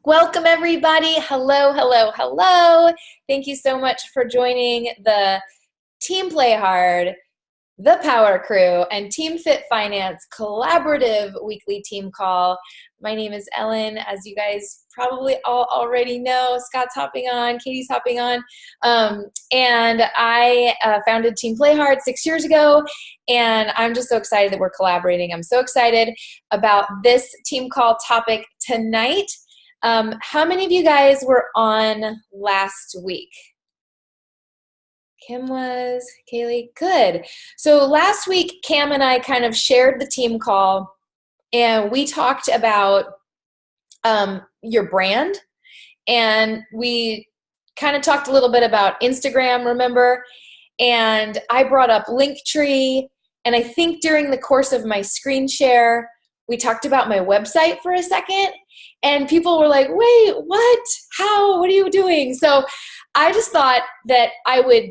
Welcome, everybody. Hello, hello, hello. Thank you so much for joining the Team Play Hard, the Power Crew, and Team Fit Finance collaborative weekly team call. My name is Ellen, as you guys probably all already know. Scott's hopping on, Katie's hopping on. And I founded Team Play Hard 6 years ago, and I'm just so excited that we're collaborating. I'm so excited about this team call topic tonight. How many of you guys were on last week? Kim was, Kaylee, good. So last week, Cam and I kind of shared the team call, and we talked about your brand, and we kind of talked a little bit about Instagram, remember? And I brought up Linktree, and I think during the course of my screen share, we talked about my website for a second, and people were like, wait, what? How? What are you doing? So I just thought that I would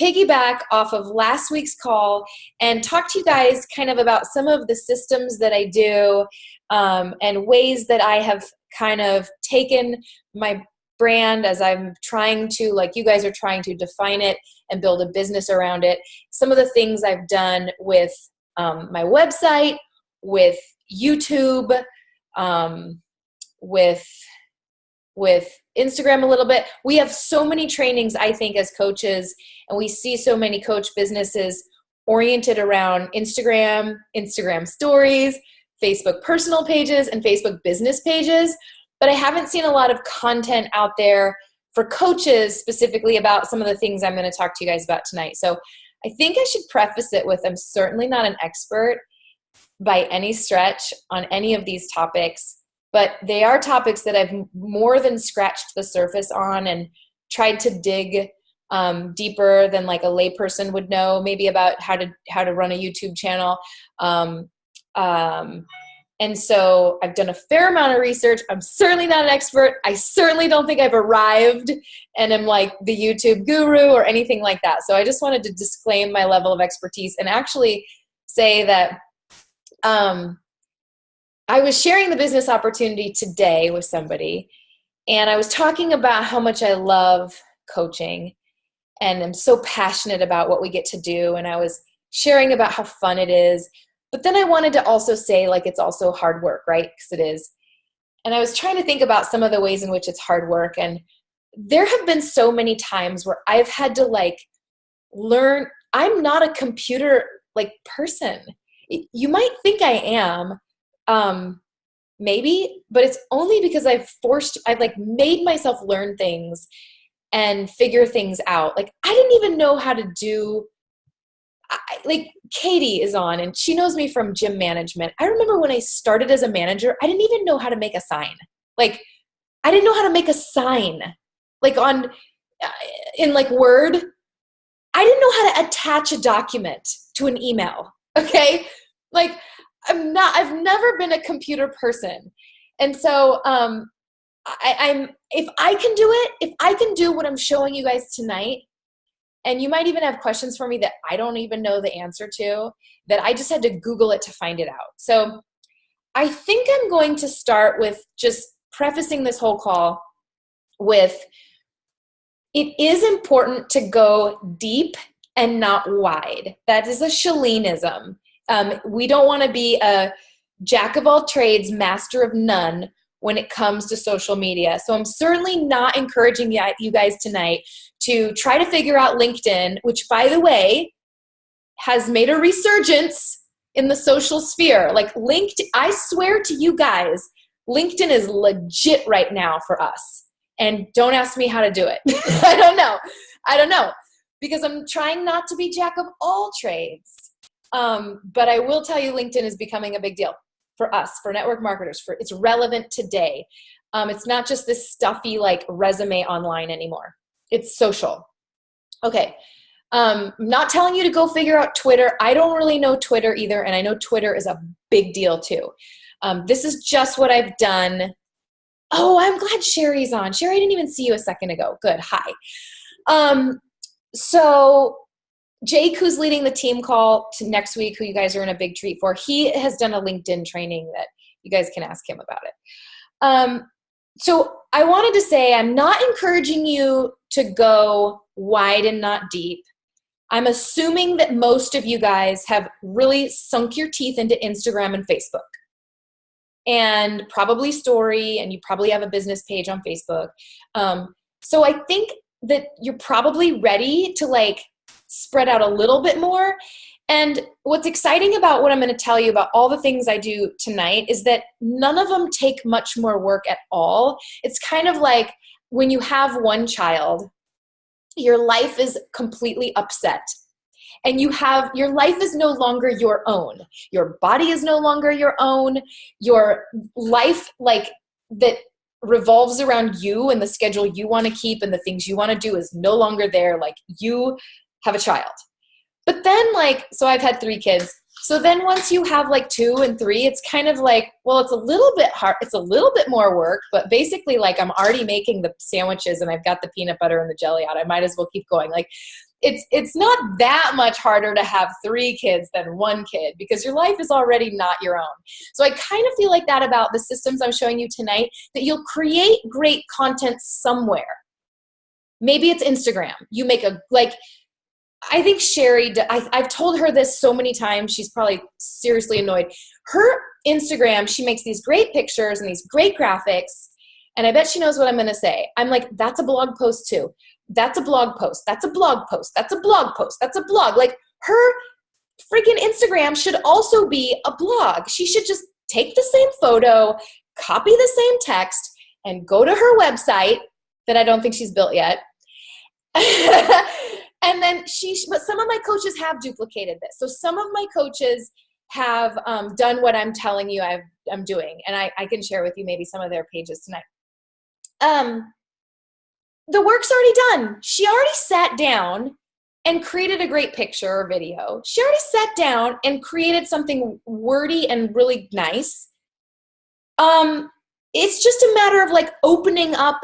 piggyback off of last week's call and talk to you guys kind of about some of the systems that I do and ways that I have kind of taken my brand as I'm trying to, like you guys are trying to define it and build a business around it. Some of the things I've done with my website, with YouTube, with Instagram a little bit. We have so many trainings, I think, as coaches, and we see so many coach businesses oriented around Instagram, Instagram stories, Facebook personal pages, and Facebook business pages. But I haven't seen a lot of content out there for coaches specifically about some of the things I'm going to talk to you guys about tonight. So I think I should preface it with I'm certainly not an expert by any stretch on any of these topics, but they are topics that I've more than scratched the surface on and tried to dig deeper than like a layperson would know, maybe about how to run a YouTube channel. And so I've done a fair amount of research. I'm certainly not an expert. I certainly don't think I've arrived and am like the YouTube guru or anything like that. So I just wanted to disclaim my level of expertise and actually say that I was sharing the business opportunity today with somebody, and I was talking about how much I love coaching and I'm so passionate about what we get to do. And I was sharing about how fun it is. But then I wanted to also say, like, it's also hard work, right? Because it is. And I was trying to think about some of the ways in which it's hard work. And there have been so many times where I've had to like learn. I'm not a computer like person. You might think I am, maybe, but it's only because I've like made myself learn things and figure things out. Like I didn't even know how to do, like Katie is on and she knows me from gym management. I remember when I started as a manager, I didn't even know how to make a sign. Like I didn't know how to make a sign, like in like Word. I didn't know how to attach a document to an email. Okay. Like I've never been a computer person. And so, if I can do it, if I can do what I'm showing you guys tonight, and you might even have questions for me that I don't even know the answer to, that I just had to Google it to find it out. So I think I'm going to start with just prefacing this whole call with, it is important to go deep and not wide. That is a Shaleneism. We don't want to be a jack of all trades, master of none when it comes to social media. So I'm certainly not encouraging you guys tonight to try to figure out LinkedIn, which, by the way, has made a resurgence in the social sphere. Like LinkedIn, I swear to you guys, LinkedIn is legit right now for us. And don't ask me how to do it. I don't know. Because I'm trying not to be jack of all trades. But I will tell you, LinkedIn is becoming a big deal for us, for network marketers. It's relevant today. It's not just this stuffy like resume online anymore. It's social. Okay. I'm not telling you to go figure out Twitter. I don't really know Twitter either. And I know Twitter is a big deal too. This is just what I've done. Oh, I'm glad Sherry's on. Sherry, I didn't even see you a second ago. Good. Hi. So Jake, who's leading the team call to next week, who you guys are in a big treat for, he has done a LinkedIn training that you guys can ask him about it. So I wanted to say, I'm not encouraging you to go wide and not deep. I'm assuming that most of you guys have really sunk your teeth into Instagram and Facebook, and probably story, and you probably have a business page on Facebook. So I think that you're probably ready to like spread out a little bit more. And what's exciting about what I'm going to tell you about all the things I do tonight is that none of them take much more work at all. It's kind of like when you have one child, your life is completely upset. And your life is no longer your own. Your body is no longer your own. Your life, like, that revolves around you and the schedule you want to keep and the things you want to do is no longer there. Like, you have a child. But then, like, so I've had 3 kids. So then once you have like 2 and 3, it's kind of like, well, it's a little bit hard. It's a little bit more work, but basically, like, I'm already making the sandwiches and I've got the peanut butter and the jelly out. I might as well keep going. Like, it's not that much harder to have 3 kids than 1 kid because your life is already not your own. So I kind of feel like that about the systems I'm showing you tonight, that you'll create great content somewhere. Maybe it's Instagram. You make I think Sherry, I've told her this so many times, she's probably seriously annoyed. Her Instagram, she makes these great pictures and these great graphics, and I bet she knows what I'm going to say. I'm like, that's a blog post too. That's a blog post. That's a blog post. That's a blog post. That's a blog. Like, her freaking Instagram should also be a blog. She should just take the same photo, copy the same text, and go to her website that I don't think she's built yet. And then but some of my coaches have duplicated this. So some of my coaches have done what I'm telling you I'm doing. And I can share with you maybe some of their pages tonight. The work's already done. She already sat down and created a great picture or video. She already sat down and created something wordy and really nice. It's just a matter of like opening up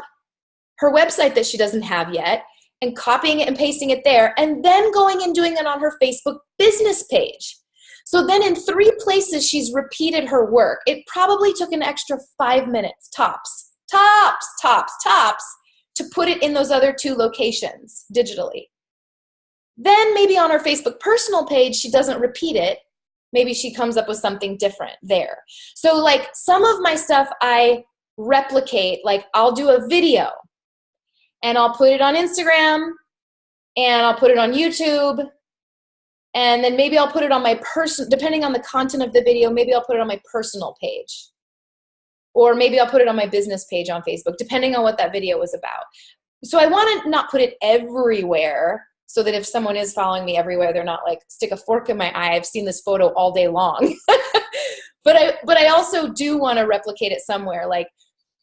her website that she doesn't have yet and copying it and pasting it there, and then going and doing it on her Facebook business page. So then in 3 places, she's repeated her work. It probably took an extra 5 minutes, tops, to put it in those other 2 locations digitally. Then maybe on her Facebook personal page, she doesn't repeat it. Maybe she comes up with something different there. So like some of my stuff I replicate, like I'll do a video and I'll put it on Instagram and I'll put it on YouTube, and then maybe I'll put it on my depending on the content of the video, maybe I'll put it on my personal page. Or maybe I'll put it on my business page on Facebook, depending on what that video was about. So I want to not put it everywhere so that if someone is following me everywhere, they're not like, stick a fork in my eye, I've seen this photo all day long. But I also do want to replicate it somewhere. Like,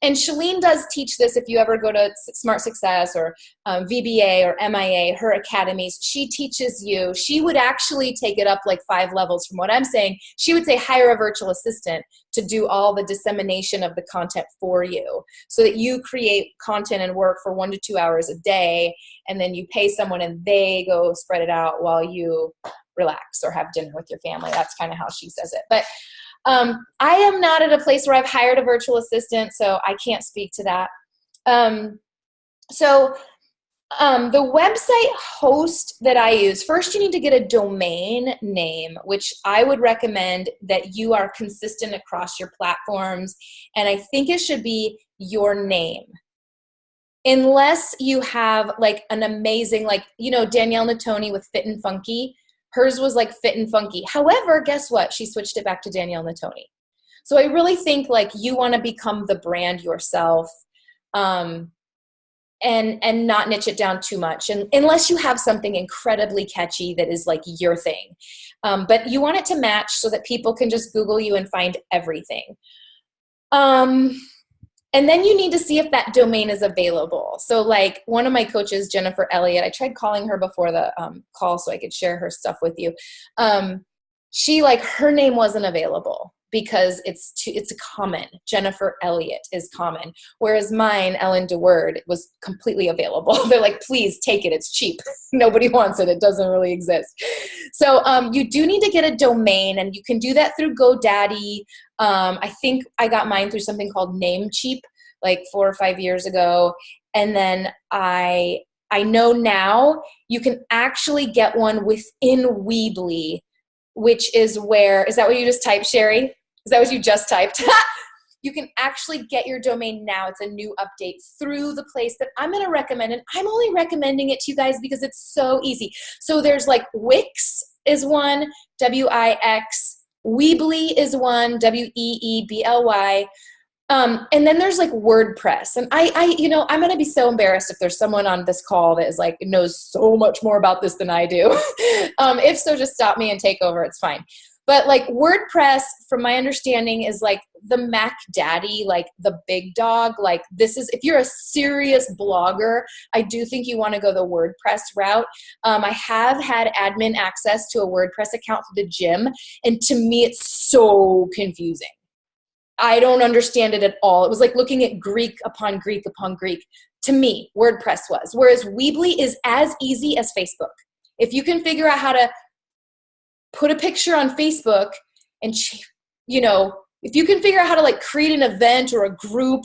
and Shalene does teach this if you ever go to Smart Success or VBA or MIA, her academies. She teaches you. She would actually take it up like 5 levels from what I'm saying. She would say hire a virtual assistant to do all the dissemination of the content for you so that you create content and work for 1 to 2 hours a day, and then you pay someone and they go spread it out while you relax or have dinner with your family. That's kind of how she says it. But I am not at a place where I've hired a virtual assistant, so I can't speak to that. The website host that I use, first you need to get a domain name, which I would recommend that you are consistent across your platforms, and I think it should be your name. Unless you have like an amazing, like, you know, Danielle Natoni with Fit and Funky. Hers was like Fit and Funky. However, guess what? She switched it back to Danielle Natoni. So I really think like you want to become the brand yourself, and not niche it down too much. And unless you have something incredibly catchy that is like your thing. But you want it to match so that people can just Google you and find everything. And then you need to see if that domain is available. So like one of my coaches, Jennifer Elliott, I tried calling her before the call so I could share her stuff with you. She, like, her name wasn't available because it's common. Jennifer Elliott is common. Whereas mine, Ellen DeWord, was completely available. They're like, please take it. It's cheap. Nobody wants it. It doesn't really exist. So you do need to get a domain, and you can do that through GoDaddy. I think I got mine through something called Namecheap like 4 or 5 years ago. And then I know now you can actually get one within Weebly, which is where, is that what you just typed, Sherry? Is that what you just typed? You can actually get your domain now. It's a new update through the place that I'm going to recommend. And I'm only recommending it to you guys because it's so easy. So there's like Wix is one, Wix. Weebly is one, Weebly. And then there's like WordPress. And I'm going to be so embarrassed if there's someone on this call that is like, knows so much more about this than I do. If so, just stop me and take over. It's fine. But like WordPress, from my understanding, is like the Mac Daddy, like the big dog. Like this is, if you're a serious blogger, I do think you want to go the WordPress route. I have had admin access to a WordPress account for the gym. And to me, it's so confusing. I don't understand it at all. It was like looking at Greek upon Greek upon Greek. To me, WordPress was. Whereas Weebly is as easy as Facebook. If you can figure out how to put a picture on Facebook and, if you can figure out how to like create an event or a group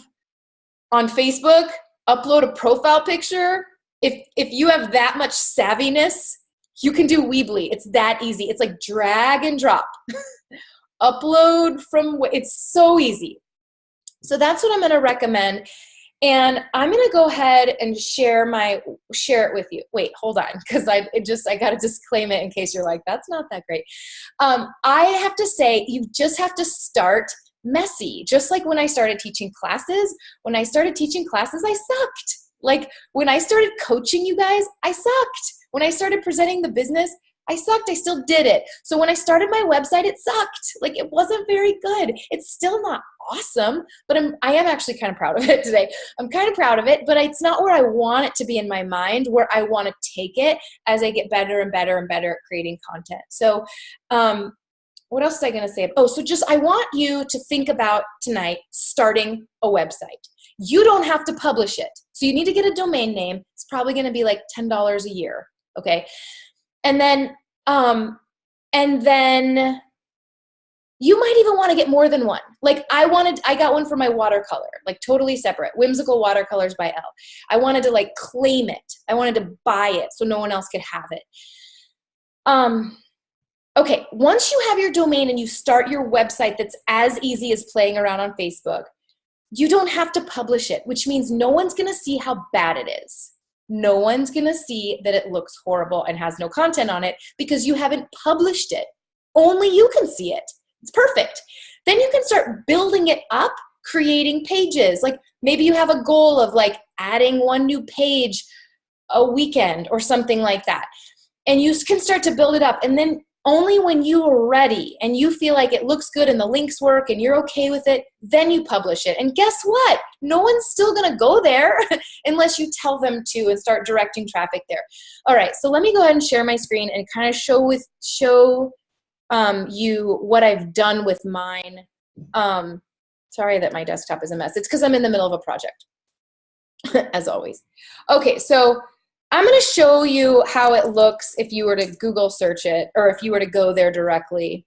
on Facebook, upload a profile picture, if you have that much savviness, you can do Weebly. It's that easy. It's like drag and drop. Upload from, it's so easy. So that's what I'm going to recommend. And I'm going to go ahead and share it with you. Wait, hold on. Cause I got to disclaim it in case you're like, that's not that great. I have to say, you just have to start messy. Just like when I started teaching classes, I sucked. Like when I started coaching you guys, I sucked. When I started presenting the business, I sucked. I still did it. So when I started my website, it sucked. Like it wasn't very good. It's still not awesome, but I am actually kind of proud of it today. I'm kind of proud of it, but it's not where I want it to be in my mind, where I want to take it as I get better and better and better at creating content. So what else was I going to say? I want you to think about tonight starting a website. You don't have to publish it. So you need to get a domain name. It's probably going to be like $10 a year. Okay. And then you might even want to get more than one. Like I got one for my watercolor, like totally separate, Whimsical Watercolors by Elle. I wanted to like claim it. I wanted to buy it so no one else could have it. Okay. Once you have your domain and you start your website that's as easy as playing around on Facebook, you don't have to publish it, which means no one's going to see how bad it is. No one's going to see that it looks horrible and has no content on it because you haven't published it. Only you can see it. It's perfect. Then you can start building it up, creating pages. Like maybe you have a goal of like adding one new page a weekend or something like that. And you can start to build it up. And then only when you are ready and you feel like it looks good and the links work and you're okay with it, then you publish it. And guess what? No one's still going to go there unless you tell them to and start directing traffic there. All right, so let me go ahead and share my screen and kind of show you what I've done with mine. Sorry that my desktop is a mess. It's because I'm in the middle of a project, as always. Okay, so I'm going to show you how it looks if you were to Google search it or if you were to go there directly.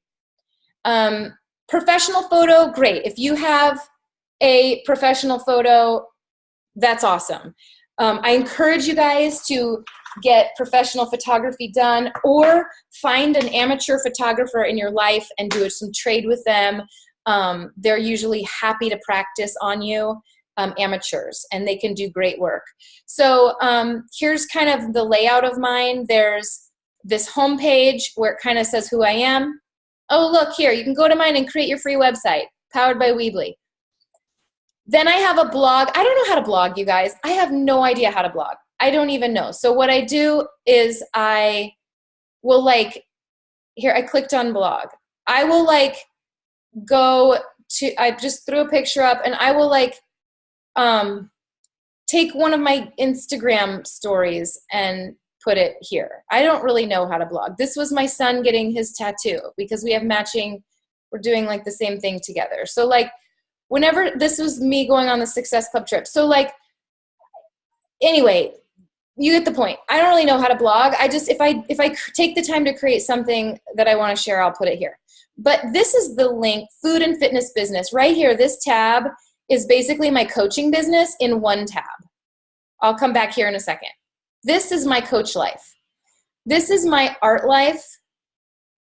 Professional photo, great. If you have a professional photo, that's awesome. I encourage you guys to get professional photography done or find an amateur photographer in your life and do some trade with them. They're usually happy to practice on you. Amateurs, and they can do great work. So here's kind of the layout of mine. There's this home page where it kind of says who I am. Oh, look here, you can go to mine and create your free website, powered by Weebly. Then I have a blog. I don't know how to blog, you guys. I have no idea how to blog. I don't even know. So what I do is I will here, I clicked on blog. I will I just threw a picture up and I will take one of my Instagram stories and put it here. I don't really know how to blog. This was my son getting his tattoo because we have matching we're doing like the same thing together. So like whenever, this was me going on the Success Club trip. So like, anyway, you get the point. I don't really know how to blog. I just, if I take the time to create something that I want to share, I'll put it here. But this is the link, food and fitness business. Right here, this tab is basically my coaching business in one tab. I'll come back here in a second. This is my coach life. This is my art life,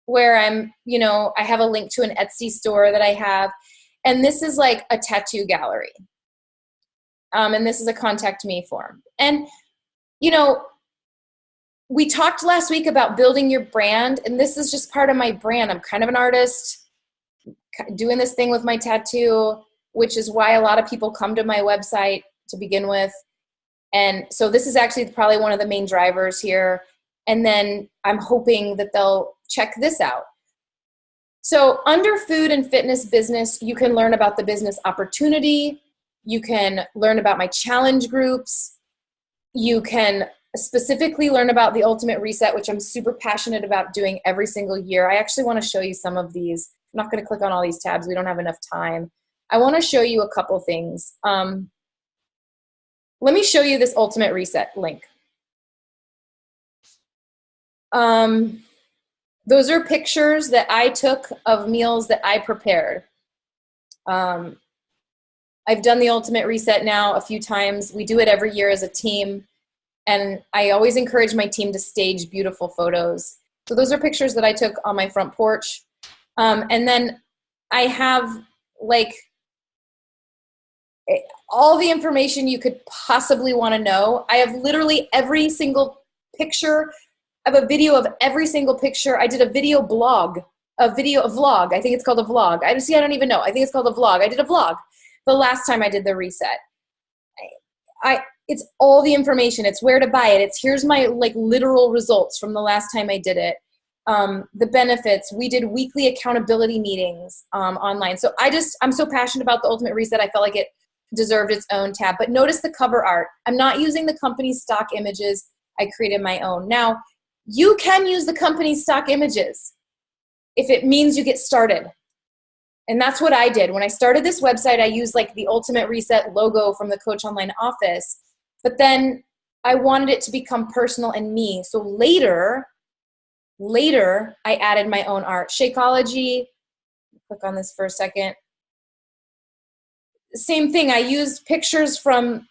where I'm, you know, I have a link to an Etsy store that I have. And this is like a tattoo gallery. And this is a contact me form. And, you know, we talked last week about building your brand, and this is just part of my brand. I'm kind of an artist, doing this thing with my tattoo, which is why a lot of people come to my website to begin with. And so this is actually probably one of the main drivers here. And then I'm hoping that they'll check this out. So under food and fitness business, you can learn about the business opportunity. You can learn about my challenge groups. You can specifically learn about the Ultimate Reset, which I'm super passionate about doing every single year. I actually want to show you some of these. I'm not going to click on all these tabs. We don't have enough time. I want to show you a couple things. Let me show you this Ultimate Reset link. Those are pictures that I took of meals that I prepared. I've done the Ultimate Reset now a few times. We do it every year as a team. And I always encourage my team to stage beautiful photos. So those are pictures that I took on my front porch. And then I have like all the information you could possibly want to know. I have literally every single picture. I have a video of every single picture. I did a video blog, a vlog. I think it's called a vlog. I don't even know. I think it's called a vlog. I did a vlog the last time I did the reset. It's all the information. It's where to buy it. It's here's my like literal results from the last time I did it. The benefits. We did weekly accountability meetings online. So I'm so passionate about the Ultimate Reset. I felt like it deserved its own tab. But notice the cover art. I'm not using the company's stock images. I created my own. Now, you can use the company's stock images if it means you get started. And that's what I did. When I started this website, I used like the Ultimate Reset logo from the Coach Online office. But then I wanted it to become personal and me. So later, I added my own art. Shakeology, click on this for a second. Same thing, I used pictures from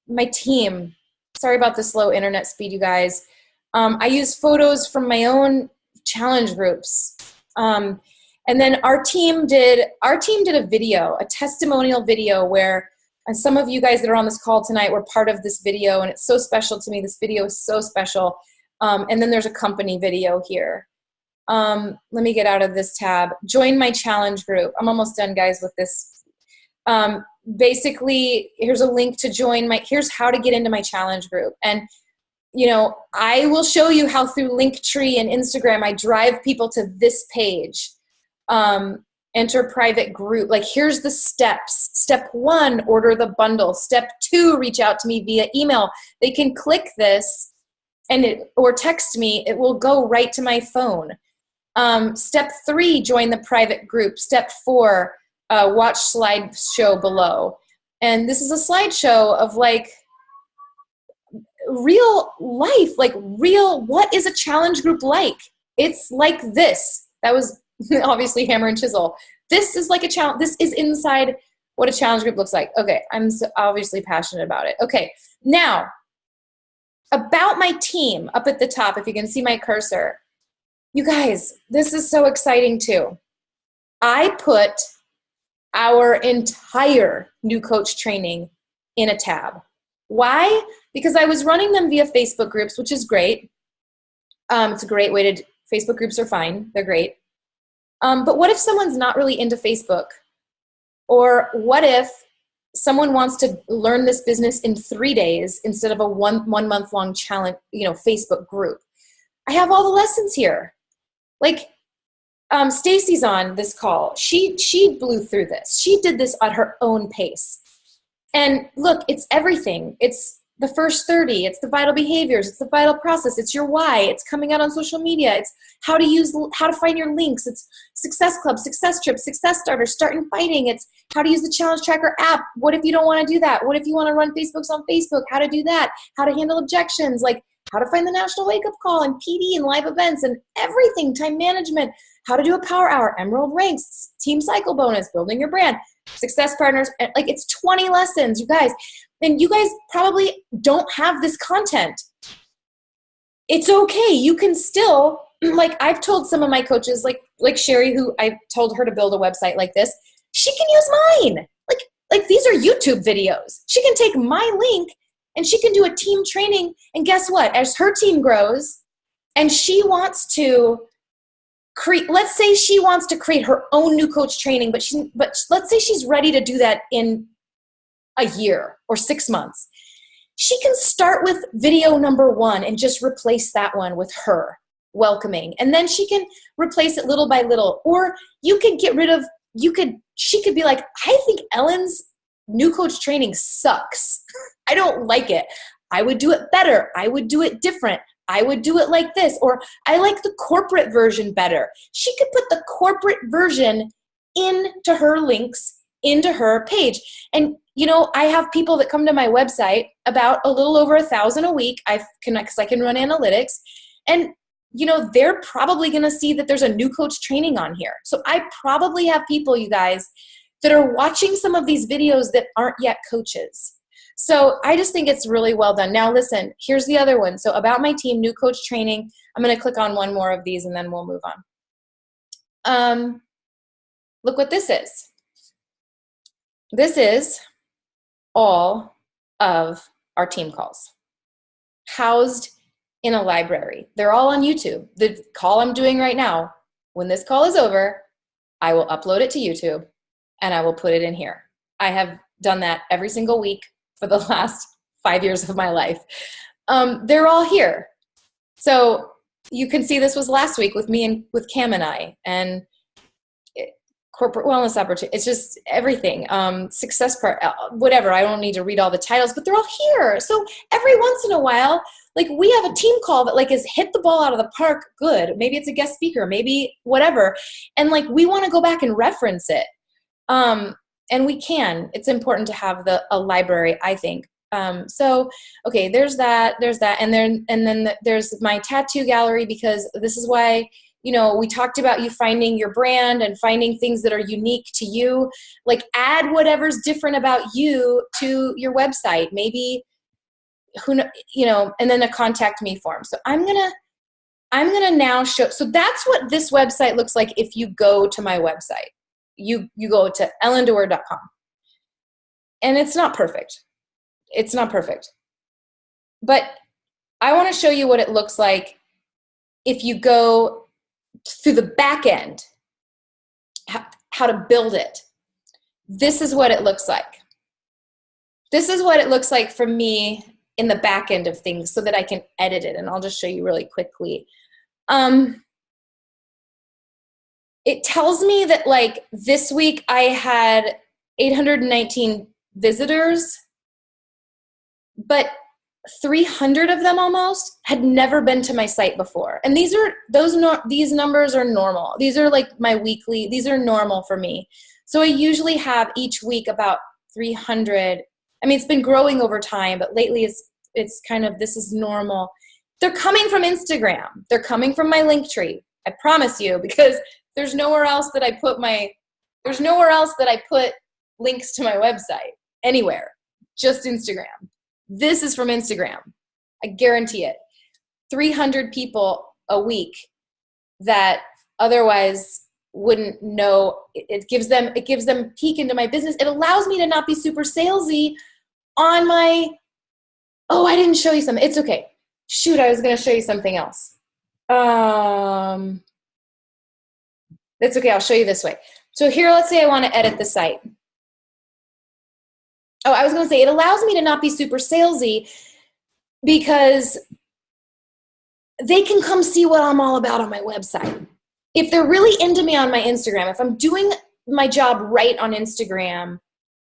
my team. Sorry about the slow internet speed, you guys. I used photos from my own challenge groups. And then our team did a video, a testimonial video where, and some of you guys that are on this call tonight were part of this video, and it's so special to me. This video is so special. And then there's a company video here. Let me get out of this tab. Join my challenge group. I'm almost done, guys, with this. Basically, here's a link to join here's how to get into my challenge group. And, you know, I will show you how through Linktree and Instagram, I drive people to this page. Enter private group. Like, here's the steps. Step 1, order the bundle. Step 2, reach out to me via email. They can click this or text me. It will go right to my phone. Step 3, join the private group. Step 4, watch slideshow below. And this is a slideshow of like real life, like real, what is a challenge group like? It's like this. That was obviously hammer and chisel. This is like a challenge. This is inside what a challenge group looks like. Okay, I'm so obviously passionate about it. Okay, now about my team up at the top, if you can see my cursor. You guys, this is so exciting too. I put our entire new coach training in a tab. Why? Because I was running them via Facebook groups, which is great. It's a great way to, Facebook groups are fine. They're great. But what if someone's not really into Facebook? Or what if someone wants to learn this business in 3 days instead of a one month long challenge, Facebook group? I have all the lessons here. Like, Stacy's on this call. She blew through this. She did this at her own pace. And look, it's everything. It's the first 30. It's the vital behaviors. It's the vital process. It's your why. It's coming out on social media. It's how to find your links. It's Success Club, Success Trips, Success Starter, Starting Fighting. It's how to use the Challenge Tracker app. What if you don't want to do that? What if you want to run Facebooks on Facebook? How to do that? How to handle objections, like how to find the National Wake Up Call and PD and live events and everything, time management, how to do a power hour, Emerald ranks, team cycle bonus, building your brand, success partners. Like it's 20 lessons, you guys. And you guys probably don't have this content. It's okay. You can still, like I've told some of my coaches, like Sherry, who I told her to build a website like this, she can use mine. Like these are YouTube videos. She can take my link and she can do a team training. And guess what? As her team grows and she wants to create, let's say she wants to create her own new coach training, but let's say she's ready to do that in a year or 6 months. She can start with video number 1 and just replace that one with her welcoming. And then she can replace it little by little. Or you could get rid of, she could be like, I think Ellen's new coach training sucks. I don't like it. I would do it better. I would do it different. I would do it like this. Or I like the corporate version better. She could put the corporate version into her links, into her page. And I have people that come to my website, about a little over 1,000 a week. Because I can run analytics, and they're probably going to see that there's a new coach training on here. So I probably have people, you guys, that are watching some of these videos that aren't yet coaches. So I just think it's really well done. Now listen, here's the other one. So about my team, new coach training. I'm going to click on one more of these and then we'll move on. Look what this is. This is all of our team calls housed in a library. They're all on YouTube. The call I'm doing right now, when this call is over, I will upload it to YouTube and I will put it in here. I have done that every single week for the last 5 years of my life. They're all here. So you can see this was last week with me and with Cam and I, and corporate wellness opportunity. It's just everything. Success part, whatever. I don't need to read all the titles, but they're all here. So every once in a while, like we have a team call that like has hit the ball out of the park. Good. Maybe it's a guest speaker, maybe whatever. And like, we want to go back and reference it. And we can. It's important to have a library, I think. So, okay, there's that, and then there's my tattoo gallery, because this is why, we talked about you finding your brand and finding things that are unique to you. Like add whatever's different about you to your website. Maybe and then a contact me form. So I'm gonna now show. So that's what this website looks like if you go to my website. You go to ellendewar.com. And it's not perfect. It's not perfect. But I want to show you what it looks like if you go through the back end, how to build it. This is what it looks like. This is what it looks like for me in the back end of things so that I can edit it. And I'll just show you really quickly. It tells me that like this week I had 819 visitors, but 300 of them almost had never been to my site before. And these numbers are normal. These are like my weekly, these are normal for me. So I usually have each week about 300. I mean, it's been growing over time, but lately it's kind of, this is normal. They're coming from Instagram. They're coming from my link tree. I promise you, because there's nowhere else that I put links to my website anywhere, just Instagram. This is from Instagram. I guarantee it. 300 people a week that otherwise wouldn't know. It gives them a peek into my business. It allows me to not be super salesy on my, I didn't show you something. It's okay. Shoot, I was going to show you something else. It's okay. I'll show you this way. So here, let's say I want to edit the site. I was going to say, it allows me to not be super salesy because they can come see what I'm all about on my website. If they're really into me on my Instagram, if I'm doing my job right on Instagram,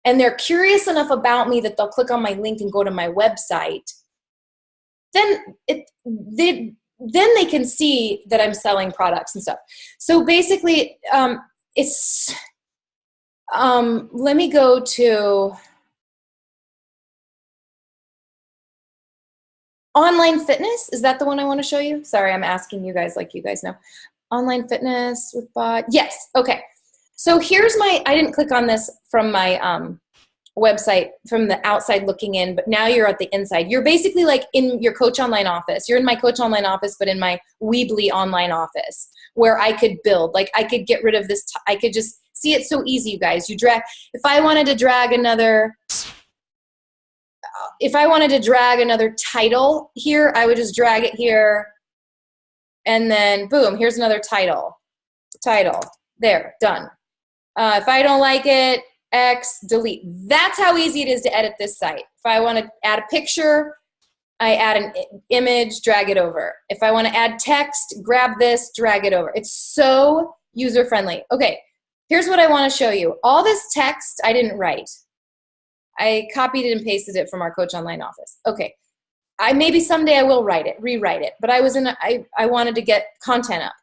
and they're curious enough about me that they'll click on my link and go to my website, then they can see that I'm selling products and stuff. So basically, let me go to online fitness. Is that the one I want to show you? Sorry, I'm asking you guys like you guys know. Online fitness with bot. Yes. Okay. So here's I didn't click on this from my website from the outside looking in, but now you're at the inside. You're basically like in your Coach Online office. You're in my Coach Online office, but in my Weebly online office where I could build. Like I could get rid of this. I could just see it so easy, you guys. If I wanted to drag another title here, I would just drag it here, and then boom, here's another title. There, done. If I don't like it, X, delete. That's how easy it is to edit this site. If I want to add a picture, I add an image, drag it over. If I want to add text, grab this, drag it over. It's so user-friendly. Okay, here's what I want to show you. All this text I didn't write. I copied it and pasted it from our Coach Online office. Okay, maybe someday I will rewrite it, but I wanted to get content up.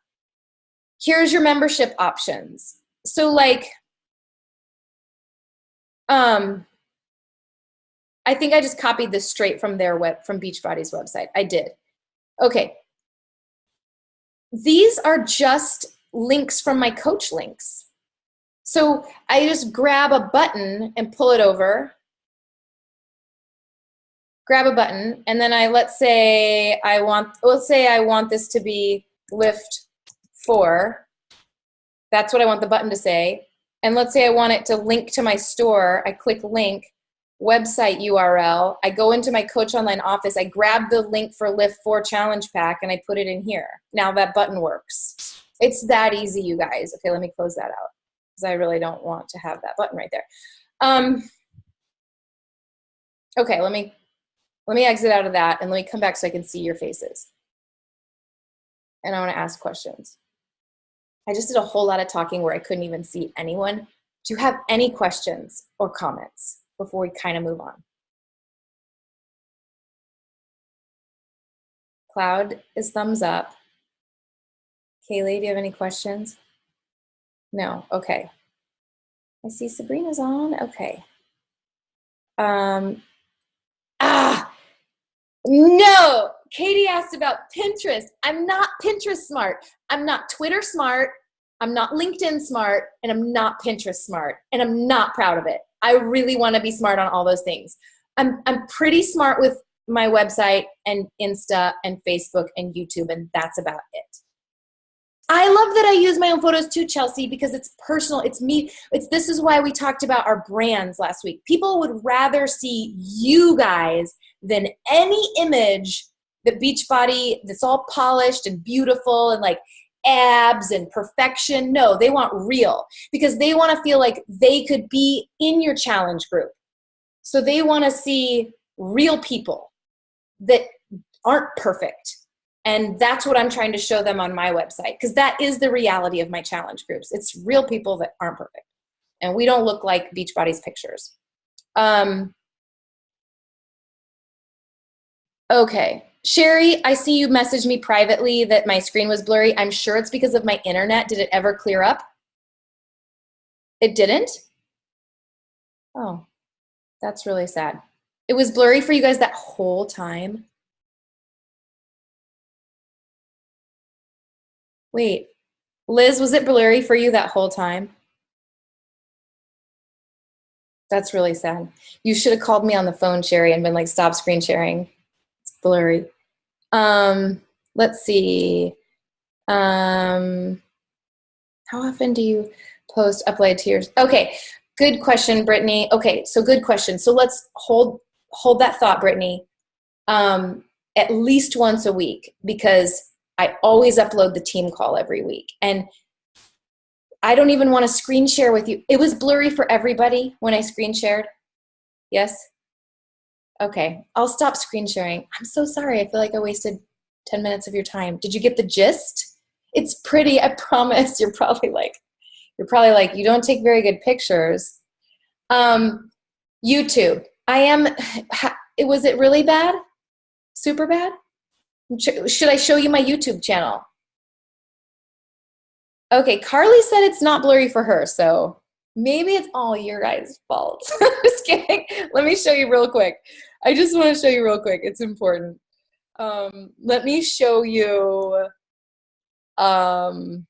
Here's your membership options. So like, I think I just copied this straight from from Beachbody's website. I did. Okay. These are just links from my coach links. So I just grab a button and pull it over. Grab a button, and then let's say I want this to be lift 4. That's what I want the button to say. And let's say I want it to link to my store. I click link, website URL. I go into my Coach Online office. I grab the link for Lift 4 Challenge Pack, and I put it in here. Now that button works. It's that easy, you guys. Okay, let me close that out because I really don't want to have that button right there. Okay, let me exit out of that, and let me come back so I can see your faces. And I want to ask questions. I just did a whole lot of talking where I couldn't even see anyone. Do you have any questions or comments before we kind of move on? Cloud is thumbs up. Kaylee, do you have any questions? No? Okay. I see Sabrina's on. Okay. No! Katie asked about Pinterest. I'm not Pinterest smart. I'm not Twitter smart. I'm not LinkedIn smart. And I'm not Pinterest smart. And I'm not proud of it. I really want to be smart on all those things. I'm pretty smart with my website and Insta and Facebook and YouTube, and that's about it. I love that I use my own photos too, Chelsea, because it's personal. It's me. This is why we talked about our brands last week. People would rather see you guys than any image that Beachbody that's all polished and beautiful and like abs and perfection. No, they want real because they want to feel like they could be in your challenge group. So they want to see real people that aren't perfect. And that's what I'm trying to show them on my website because that is the reality of my challenge groups. It's real people that aren't perfect. And we don't look like Beachbody's pictures. Okay. Sherry, I see you messaged me privately that my screen was blurry. I'm sure it's because of my internet. Did it ever clear up? It didn't? Oh, that's really sad. It was blurry for you guys that whole time? Wait, Liz, was it blurry for you that whole time? That's really sad. You should have called me on the phone, Sherry, and been like, stop screen sharing. It's blurry. Let's see. How often do you post upload to yours? Okay, good question, Brittany. Okay, so good question. So let's hold that thought, Brittany. At least once a week because I always upload the team call every week. And I don't even want to screen share with you. It was blurry for everybody when I screen shared. Yes? Okay, I'll stop screen sharing. I'm so sorry. I feel like I wasted 10 minutes of your time. Did you get the gist? It's pretty, I promise. You're probably like, you don't take very good pictures. YouTube. Was it really bad? Super bad? Should I show you my YouTube channel? Okay, Carly said it's not blurry for her, so maybe it's all your guys' fault. Just kidding. Let me show you real quick. I just want to show you real quick. It's important. Let me show you YouTube.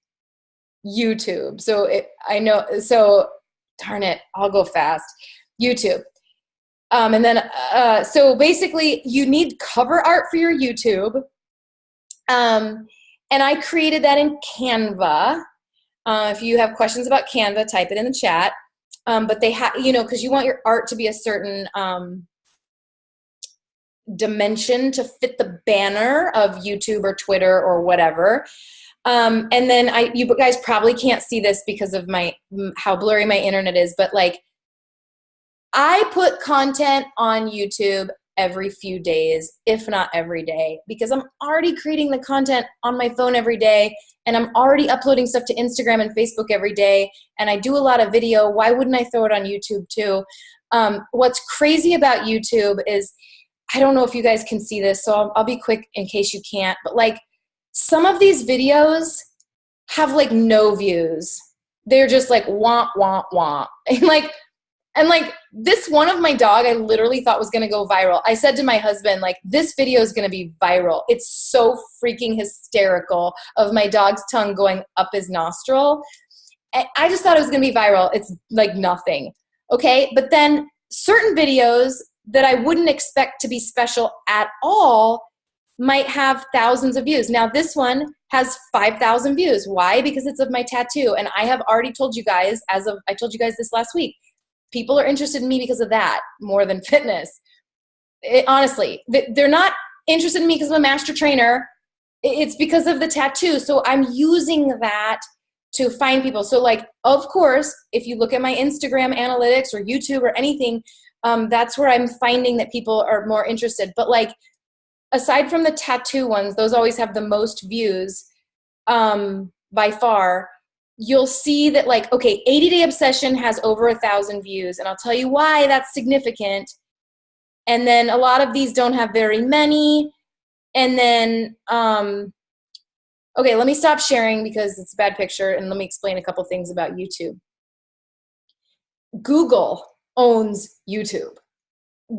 Darn it, I'll go fast. YouTube. So basically you need cover art for your YouTube. And I created that in Canva. If you have questions about Canva, type it in the chat. But they have, because you want your art to be a certain dimension to fit the banner of YouTube or Twitter or whatever. And then you guys probably can't see this because of how blurry my internet is, but like I put content on YouTube every few days, if not every day, because I'm already creating the content on my phone every day, and I'm already uploading stuff to Instagram and Facebook every day, and I do a lot of video. Why wouldn't I throw it on YouTube too? What's crazy about YouTube is, I don't know if you guys can see this, so I'll be quick in case you can't, but like some of these videos have like no views. They're just like womp, womp, womp. And like this one of my dog, I literally thought was going to go viral. I said to my husband, like, this video is going to be viral. It's so freaking hysterical of my dog's tongue going up his nostril. I just thought it was going to be viral. It's like nothing. Okay. But then certain videos that I wouldn't expect to be special at all might have thousands of views. Now this one has 5,000 views. Why? Because it's of my tattoo. And I have already told you guys, I told you guys this last week, people are interested in me because of that more than fitness. Honestly, they're not interested in me because I'm a master trainer. It's because of the tattoo. So I'm using that to find people. So like, of course, if you look at my Instagram analytics or YouTube or anything, that's where I'm finding that people are more interested. But like, aside from the tattoo ones, those always have the most views by far. You'll see that like, okay, 80 Day Obsession has over 1,000 views, and I'll tell you why that's significant. And then a lot of these don't have very many. And then, okay, let me stop sharing because it's a bad picture, and let me explain a couple things about YouTube. Google owns YouTube.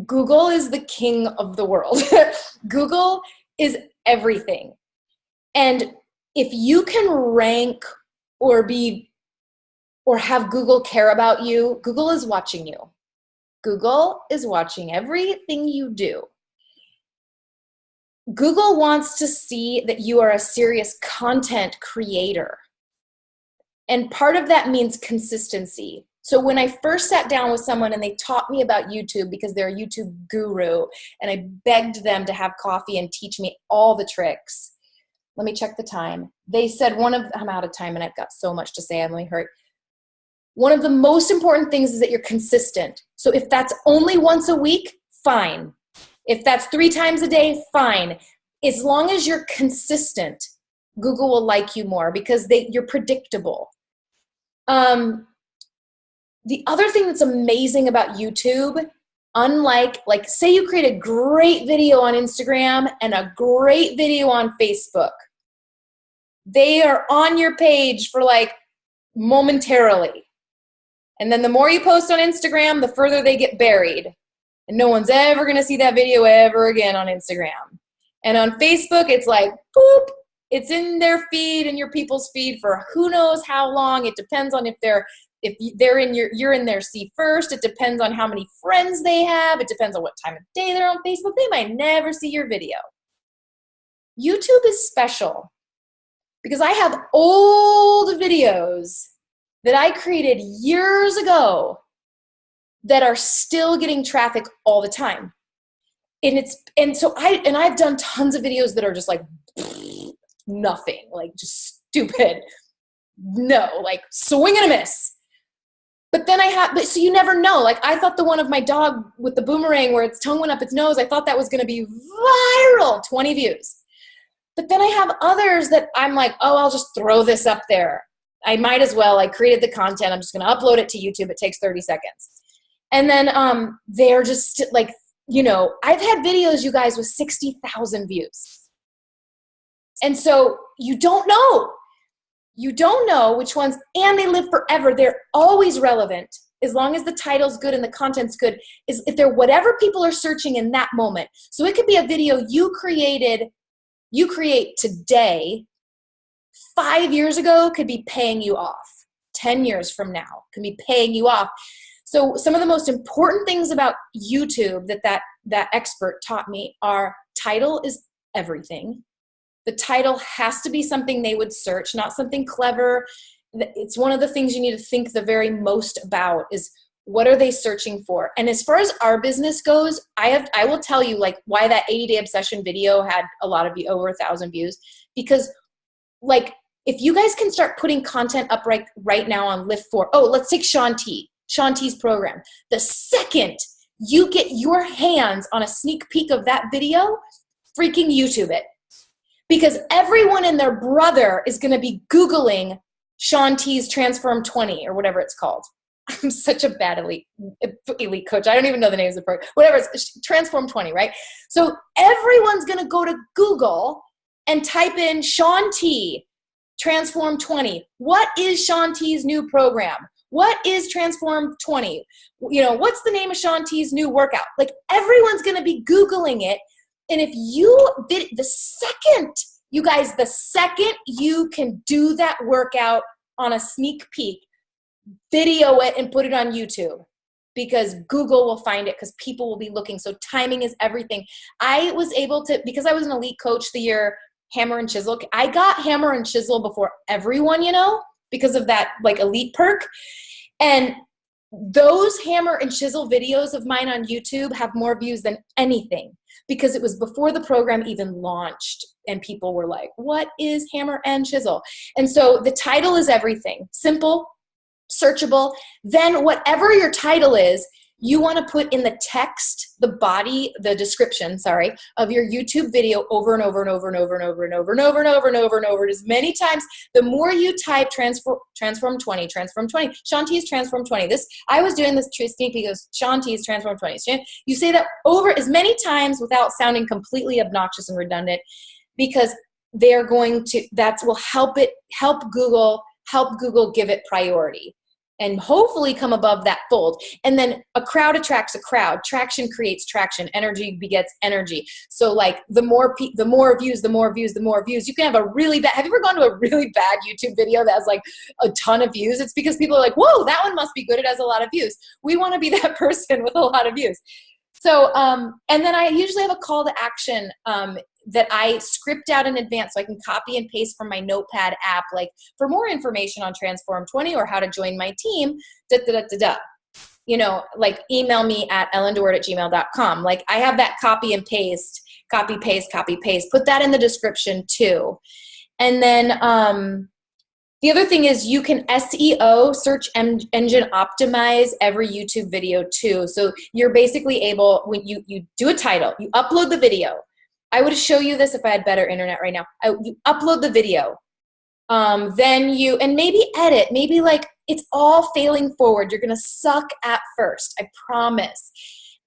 Google is the king of the world. Google is everything. And if you can rank or have Google care about you, Google is watching you. Google is watching everything you do. Google wants to see that you are a serious content creator. And part of that means consistency. So when I first sat down with someone and they taught me about YouTube because they're a YouTube guru, and I begged them to have coffee and teach me all the tricks. Let me check the time. They said I'm out of time and I've got so much to say, I'm really hurt. One of the most important things is that you're consistent. So if that's only once a week, fine. If that's 3 times a day, fine. As long as you're consistent, Google will like you more because you're predictable. The other thing that's amazing about YouTube, unlike, like, say you create a great video on Instagram and a great video on Facebook. They are on your page for like momentarily. And then the more you post on Instagram, the further they get buried. And no one's ever going to see that video ever again on Instagram. And on Facebook, it's like, boop, it's in their feed and your people's feed for who knows how long. It depends on if you're in their see first. It depends on how many friends they have. It depends on what time of day they're on Facebook. They might never see your video. YouTube is special because I have old videos that I created years ago that are still getting traffic all the time. I've done tons of videos that are just like nothing, like just stupid. No, like swing and a miss. But then so you never know. Like I thought the one of my dog with the boomerang where its tongue went up its nose, I thought that was going to be viral, 20 views. But then I have others that I'm like, oh, I'll just throw this up there. I might as well. I created the content. I'm just going to upload it to YouTube. It takes 30 seconds. And then they're just like, you know, I've had videos, you guys, with 60,000 views. And so you don't know. You don't know which ones, and they live forever. They're always relevant as long as the title's good and the content's good, is if they're whatever people are searching in that moment. So it could be a video you create today, 5 years ago could be paying you off. 10 years from now can be paying you off. So some of the most important things about YouTube that expert taught me are title is everything. The title has to be something they would search, not something clever. It's one of the things you need to think the very most about is what are they searching for? And as far as our business goes, I will tell you like why that 80-day obsession video had a lot of over 1,000 views, because like if you guys can start putting content up right now on Lift 4, let's take Shaun T's program. The second you get your hands on a sneak peek of that video, freaking YouTube it. Because everyone and their brother is going to be Googling Shaun T's Transform 20 or whatever it's called. I'm such a bad elite coach. I don't even know the names of the program. Whatever, it's Transform 20, right? So everyone's going to go to Google and type in Shaun T, Transform 20. What is Shaun T's new program? What is Transform 20? You know, what's the name of Shaun T's new workout? Like everyone's going to be Googling it. And if the second you can do that workout on a sneak peek, video it and put it on YouTube, because Google will find it because people will be looking. So timing is everything. I was able to, because I was an elite coach the year Hammer and Chisel, I got Hammer and Chisel before everyone, you know, because of that like elite perk. And those Hammer and Chisel videos of mine on YouTube have more views than anything, because it was before the program even launched and people were like, what is Hammer and Chisel? And so the title is everything. Simple, searchable. Then whatever your title is, you want to put in the text, the body, the description, of your YouTube video over and over and over and over and over and over and over and over and over and over as many times. The more you type Transform 20, Shaun T's Transform 20. I was doing this sneak peek of Shaun T's Transform 20. You say that over as many times without sounding completely obnoxious and redundant, because that will help Google give it priority and hopefully come above that fold. And then a crowd attracts a crowd. Traction creates traction. Energy begets energy. So like the more views, you can have a really bad, have you ever gone to a really bad YouTube video that has like a ton of views? It's because people are like, whoa, that one must be good. It has a lot of views. We want to be that person with a lot of views. So, and then I usually have a call to action that I script out in advance so I can copy and paste from my Notepad app, like for more information on Transform 20 or how to join my team, you know, like email me at ellendeward@gmail.com. Like I have that copy paste, put that in the description too. And then the other thing is you can SEO, search engine optimize every YouTube video too. So you're basically able, when you do a title, you upload the video. I would show you this if I had better internet right now. You upload the video. Then and maybe edit. Maybe like it's all failing forward. You're going to suck at first. I promise.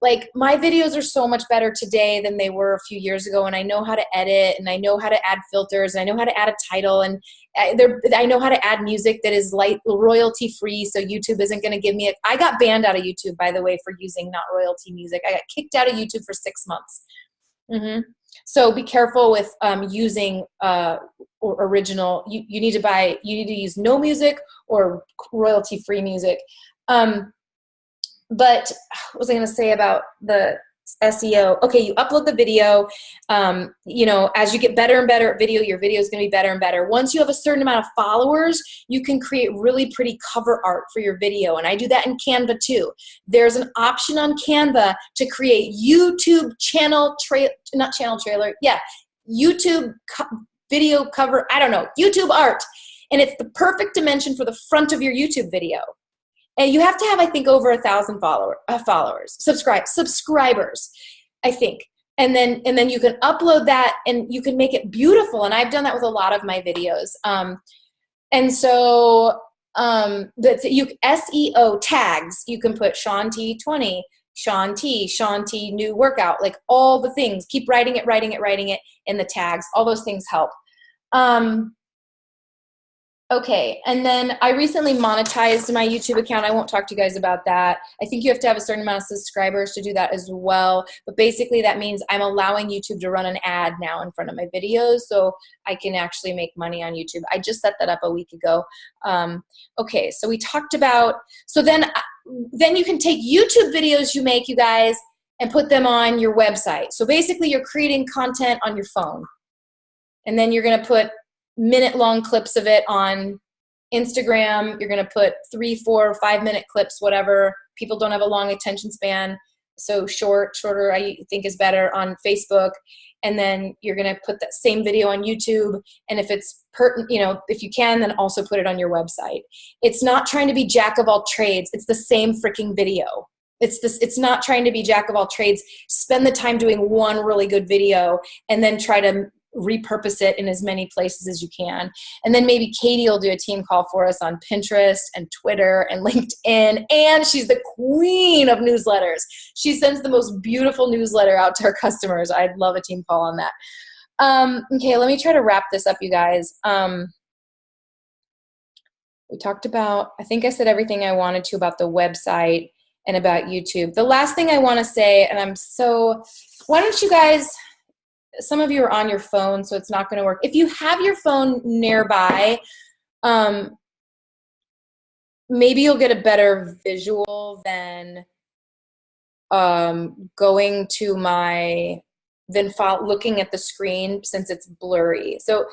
Like my videos are so much better today than they were a few years ago. And I know how to edit, and I know how to add filters, and I know how to add a title, and I know how to add music that is royalty free. So YouTube isn't going to give me I got banned out of YouTube, by the way, for using not royalty music. I got kicked out of YouTube for 6 months. Mm-hmm. So be careful with using original. You need to use no music or royalty free music. But what was I going to say about the SEO? Okay, you upload the video. You know, as you get better and better at video, your video is going to be better and better. Once you have a certain amount of followers, you can create really pretty cover art for your video. And I do that in Canva too. There's an option on Canva to create YouTube YouTube video cover, YouTube art. And it's the perfect dimension for the front of your YouTube video. And you have to have, I think, over 1,000 subscribers, I think. And then you can upload that and you can make it beautiful. And I've done that with a lot of my videos. And so SEO tags. You can put Shaun T 20, Shaun T new workout, like all the things. Keep writing it in the tags. All those things help. Okay, and then I recently monetized my YouTube account. I won't talk to you guys about that. I think you have to have a certain amount of subscribers to do that as well. But basically that means I'm allowing YouTube to run an ad now in front of my videos, so I can actually make money on YouTube. I just set that up a week ago. Okay, so we talked about, so then you can take YouTube videos you make, you guys, and put them on your website. So basically you're creating content on your phone. And then you're gonna put minute-long clips of it on Instagram. You're going to put 3, 4, 5-minute clips, whatever. People don't have a long attention span, so shorter I think is better on Facebook. And then you're going to put that same video on YouTube. And if it's pertinent, if you can, then also put it on your website. It's not trying to be jack of all trades. It's the same freaking video. It's not trying to be jack of all trades. Spend the time doing one really good video and then try to repurpose it in as many places as you can. And then maybe Katie will do a team call for us on Pinterest and Twitter and LinkedIn. And she's the queen of newsletters. She sends the most beautiful newsletter out to her customers. I'd love a team call on that. Okay, let me try to wrap this up, you guys. We talked about, I think I said everything I wanted to about the website and about YouTube. The last thing I want to say, and why don't you guys, some of you are on your phone, so it's not going to work. If you have your phone nearby, maybe you'll get a better visual than looking at the screen, since it's blurry. So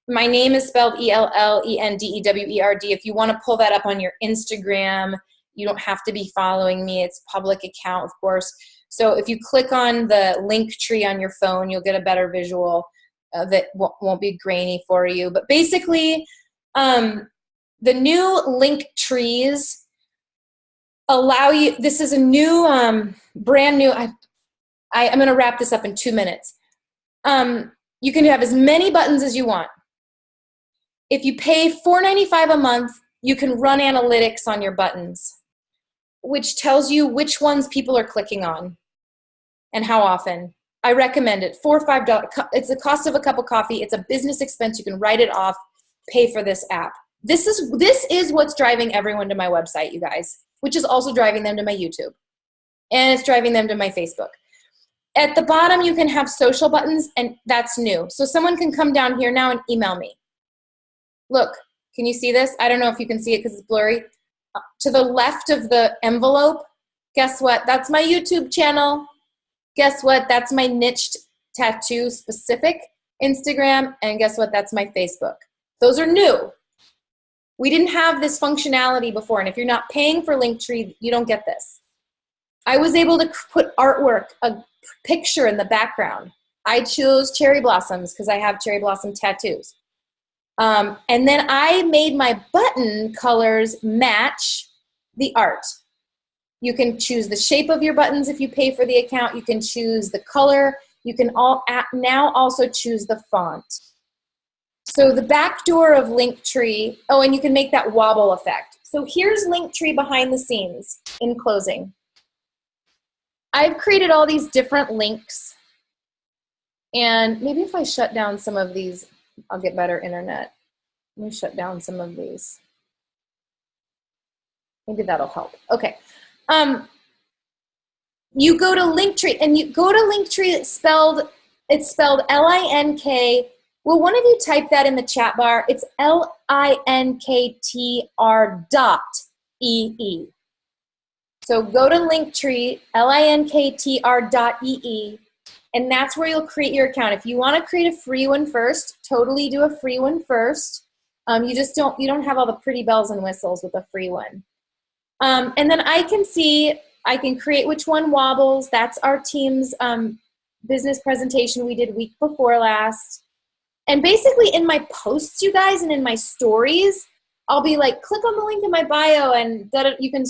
my name is spelled ELLENDEWERD. If you want to pull that up on your Instagram, you don't have to be following me. It's a public account, of course. So if you click on the link tree on your phone, you'll get a better visual that won't be grainy for you. But basically, the new link trees allow you, this is a new, brand new, I'm going to wrap this up in 2 minutes. You can have as many buttons as you want. If you pay $4.95 a month, you can run analytics on your buttons, which tells you which ones people are clicking on and how often. I recommend it. $4 or $5. It's the cost of a cup of coffee. It's a business expense. You can write it off, pay for this app. This is what's driving everyone to my website, you guys, which is also driving them to my YouTube. And it's driving them to my Facebook. At the bottom, you can have social buttons, and that's new. So someone can come down here now and email me. Look, can you see this? I don't know if you can see it because it's blurry. To the left of the envelope, guess what? That's my YouTube channel. Guess what? That's my niched tattoo specific Instagram. And guess what? That's my Facebook. Those are new. We didn't have this functionality before. And if you're not paying for Linktree, you don't get this. I was able to put artwork, a picture in the background. I chose cherry blossoms because I have cherry blossom tattoos. And then I made my button colors match the art. You can choose the shape of your buttons if you pay for the account. You can choose the color. You can now also choose the font. So the back door of Linktree, oh, and you can make that wobble effect. So here's Linktree behind the scenes in closing. I've created all these different links. And maybe if I shut down some of these, I'll get better internet. Let me shut down some of these. Maybe that'll help. Okay. You go to Linktree, and you go to Linktree, it's spelled L-I-N-K. Will one of you type that in the chat bar? It's linktr.ee. So go to Linktree, linktr.ee, and that's where you'll create your account. If you want to create a free one first, totally do a free one first. You don't have all the pretty bells and whistles with a free one. And then I can create which one wobbles. That's our team's business presentation we did week before last. And basically in my posts, you guys, and in my stories, I'll be like, click on the link in my bio and you can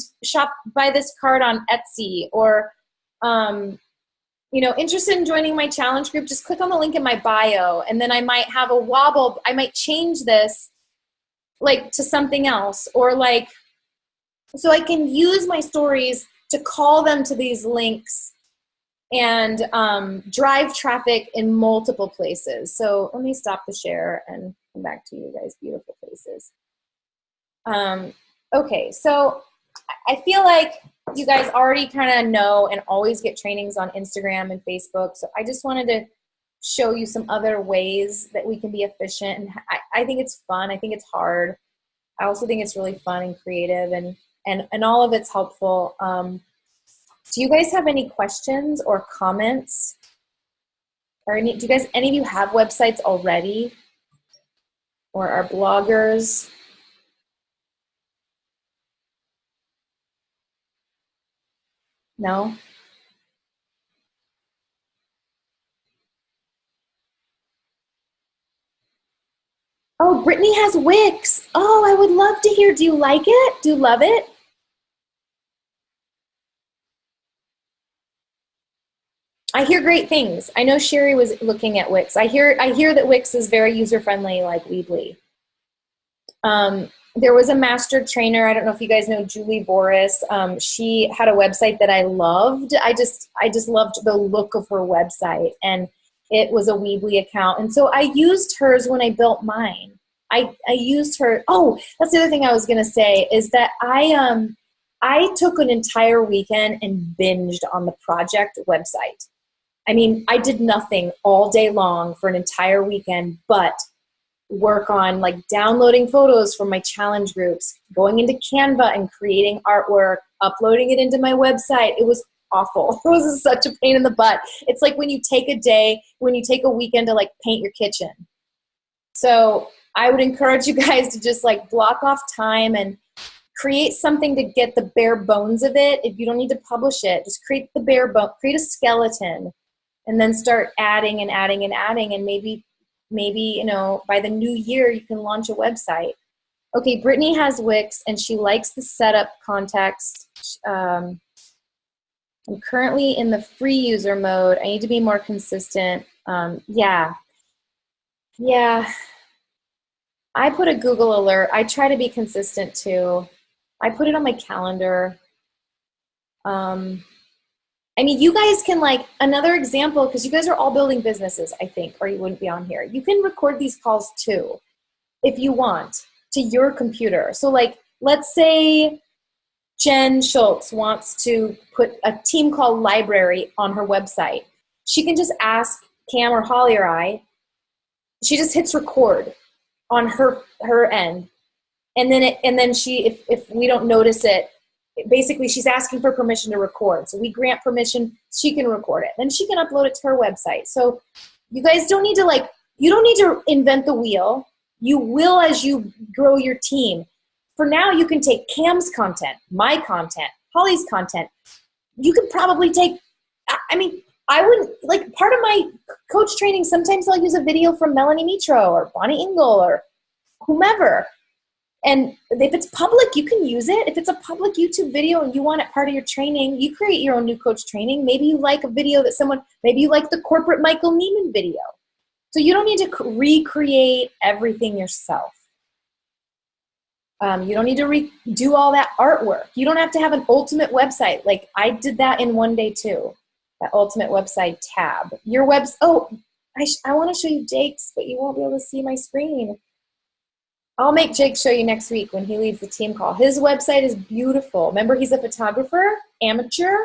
buy this card on Etsy, or, interested in joining my challenge group, just click on the link in my bio. And then I might have a wobble. I might change this like to something else, or like, so I can use my stories to call them to these links and drive traffic in multiple places. So let me stop the share and come back to you guys' beautiful faces. Okay, so I feel like you guys already kind of know and always get trainings on Instagram and Facebook. So I just wanted to show you some other ways that we can be efficient. And I think it's fun. I think it's hard. I also think it's really fun and creative, and all of it's helpful. Do you guys have any questions or comments? Or do you guys, any of you have websites already or are bloggers? No? Oh, Brittany has Wix. Oh, I would love to hear. Do you like it? Do you love it? I hear great things. I know Sherry was looking at Wix. I hear that Wix is very user friendly, like Weebly. There was a master trainer. I don't know if you guys know Julie Boris. She had a website that I loved. I just loved the look of her website, and it was a Weebly account. And so I used hers when I built mine. I used her. Oh, that's the other thing I was gonna say is that I took an entire weekend and binged on the project website. I mean, I did nothing all day long for an entire weekend, but work on like downloading photos from my challenge groups, going into Canva and creating artwork, uploading it into my website. It was awful. It was such a pain in the butt. It's like when you take a weekend to like paint your kitchen. So I would encourage you guys to just like block off time and create something to get the bare bones of it. If you don't need to publish it, just create the bare bone, create a skeleton, and then start adding and adding and adding, and maybe by the new year you can launch a website. Okay, Brittany has Wix and she likes the setup context. I'm currently in the free user mode. I need to be more consistent. Yeah. I put a Google alert. I try to be consistent too. I put it on my calendar. I mean, you guys can, like, another example, because you guys are all building businesses, I think, or you wouldn't be on here. You can record these calls too, if you want, to your computer. So like, let's say Jen Schultz wants to put a team called Library on her website. She can just ask Cam or Holly or I. She just hits record on her end, and then she, if we don't notice it, basically she's asking for permission to record. So we grant permission, she can record it. Then she can upload it to her website. So you guys don't need to you don't need to invent the wheel. You will as you grow your team. For now, you can take Cam's content, my content, Holly's content. You can probably take, I mean, I wouldn't, like, part of my coach training, sometimes I'll use a video from Melanie Mitro or Bonnie Engel or whomever. And if it's public, you can use it. If it's a public YouTube video and you want it part of your training, you create your own new coach training. Maybe you like a video that maybe you like the corporate Michael Neiman video. So you don't need to recreate everything yourself. You don't need to redo all that artwork. You don't have to have an ultimate website. Like I did that in one day too, that ultimate website tab. Your I want to show you Jake's, but you won't be able to see my screen. I'll make Jake show you next week when he leads the team call. His website is beautiful. Remember, he's a photographer, amateur.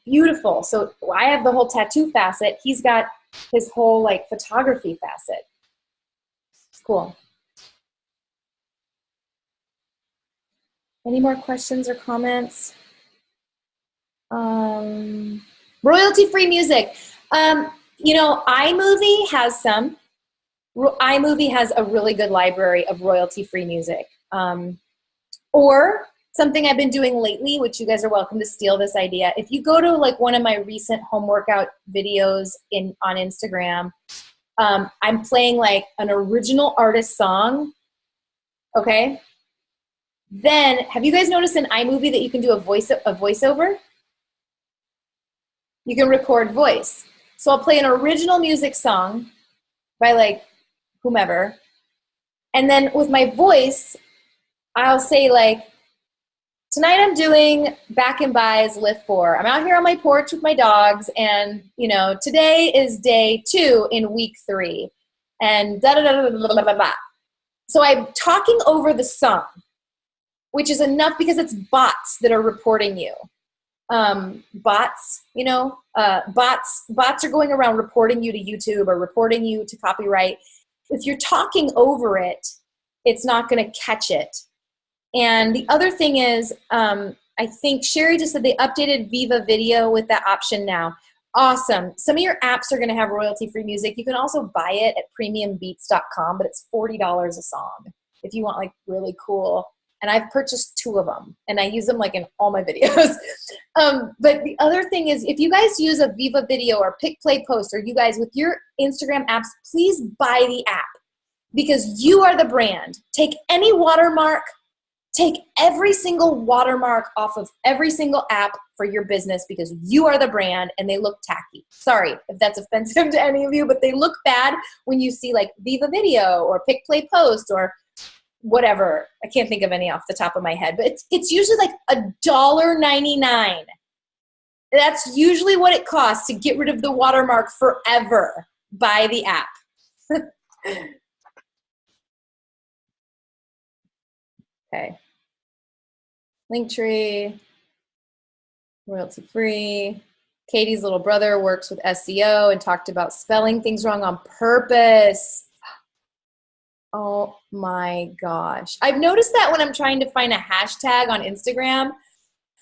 Beautiful. So I have the whole tattoo facet. He's got his whole like photography facet. It's cool. Any more questions or comments? Royalty-free music. iMovie has some. iMovie has a really good library of royalty-free music. Or something I've been doing lately, which you guys are welcome to steal this idea. If you go to like one of my recent home workout videos on Instagram, I'm playing like an original artist song. Okay. Then have you guys noticed in iMovie that you can do a voiceover? You can record voice. So I'll play an original music song by like whomever, And then with my voice, I'll say like, tonight I'm doing back and buys lift 4. I'm out here on my porch with my dogs, and today is day 2 in week 3, and da da da da da da da da. So I'm talking over the song, which is enough because it's bots that are reporting you. Bots are going around reporting you to YouTube or reporting you to copyright. If you're talking over it, it's not going to catch it. And the other thing is, I think Sherry just said they updated Viva Video with that option now. Awesome. Some of your apps are going to have royalty-free music. You can also buy it at premiumbeats.com, but it's $40 a song if you want like really cool. And I've purchased 2 of them, and I use them like in all my videos. But the other thing is, if you guys use a Viva Video or Pick, Play, Post, or you guys with your Instagram apps, please buy the app because you are the brand. Take any watermark. Take every single watermark off of every single app for your business because you are the brand and they look tacky. Sorry if that's offensive to any of you, but they look bad when you see like Viva Video or Pick, Play, Post or whatever. I can't think of any off the top of my head, but it's usually like $1.99. That's usually what it costs to get rid of the watermark forever. Buy the app. Okay. Linktree, royalty free. Katie's little brother works with SEO and talked about spelling things wrong on purpose. Oh my gosh. I've noticed that when I'm trying to find a hashtag on Instagram,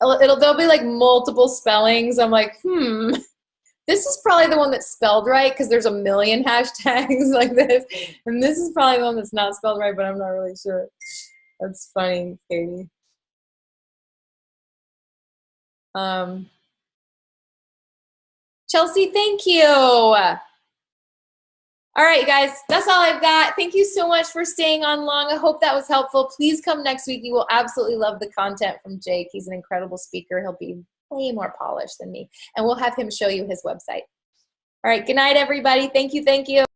there'll be like multiple spellings. I'm like, this is probably the one that's spelled right because there's a million hashtags like this. And this is probably the one that's not spelled right, but I'm not really sure. That's funny, Katie. Chelsea, thank you. All right, you guys, that's all I've got. Thank you so much for staying on long. I hope that was helpful. Please come next week. You will absolutely love the content from Jake. He's an incredible speaker. He'll be way more polished than me, and we'll have him show you his website. All right, good night, everybody. Thank you. Thank you.